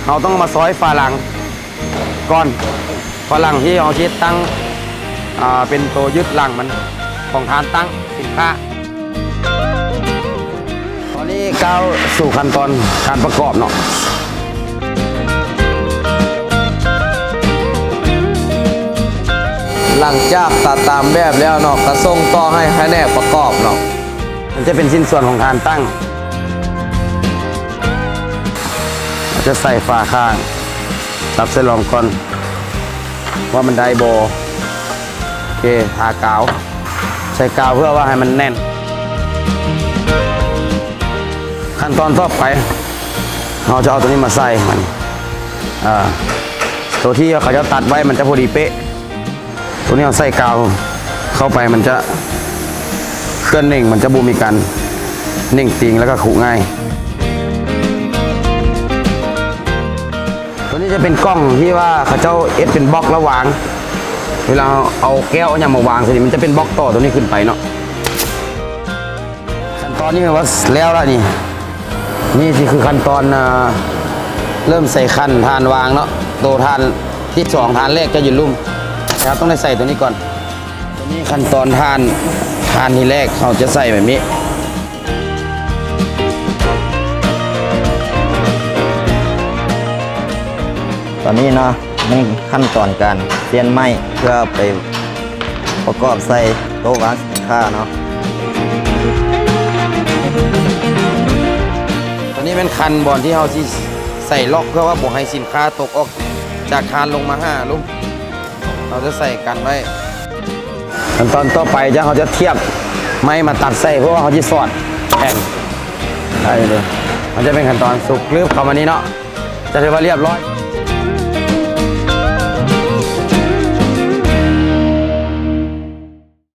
เราต้องมาซอยฝาหลังก่อนฝาหลังที่เราใช้ตั้งเป็นตัวยึดหลังมันของฐานตั้งสินค้าตอนนี้ก้าวสู่ขั้นตอนการประกอบเนาะหลังจากตัดตามแบบแล้วเนาะก็ส่งต่อให้แผนกประกอบเนาะมันจะเป็นชิ้นส่วนของฐานตั้งจะใส่ฝาข้างตับเส้นรองก่อนว่ามันได้โบโอเคทากาวใช้กาวเพื่อว่าให้มันแน่นขั้นตอนต่อไปเราจะเอาตัวนี้มาใส่มันตัวที่เขาจะตัดไว้มันจะพอดีเป๊ะตัวนี้เราใส่กาวเข้าไปมันจะเคลื่อนเน่งมันจะบูมีกันเน่งติงแล้วก็ขูง่ายตัวนี้จะเป็นกล้องที่ว่าเขาเจ้าเอสเป็นบล็อกระหว่างเวลาเอาแก้วอย่างมาวางสิมันจะเป็นบล็อกต่อตัวนี้ขึ้นไปเนาะขั้นตอนนี้ว่าแล้วละนี่สิคือขั้นตอนเริ่มใส่คันทานวางเนาะตัวทานที่สองทานแรกจะอยู่ลุ่มนะครับต้องได้ใส่ตัวนี้ก่อนตัวนี้ขั้นตอนทานที่แรกเขาจะใส่แบบนี้ตอนนี้เนาะนี่ขั้นตอนการเปลี่ยนไม้เพื่อไปประกอบใส่โต๊ะวางสินค้าเนาะตัวนี้เป็นคันบอลที่เขาที่ใส่ล็อกเพื่อว่าบ่ให้สินค้าตกออกจากคานลงมาลุ่มเราจะใส่กันไว้ขั้นตอนต่อไปเขาจะเทียบไม้มาตัดใส่เพราะว่าเขาจะสอดแผ่นได้เลยมันจะเป็นขั้นตอนสุกลืบเข้ามานี้เนาะจะถือว่าเรียบร้อย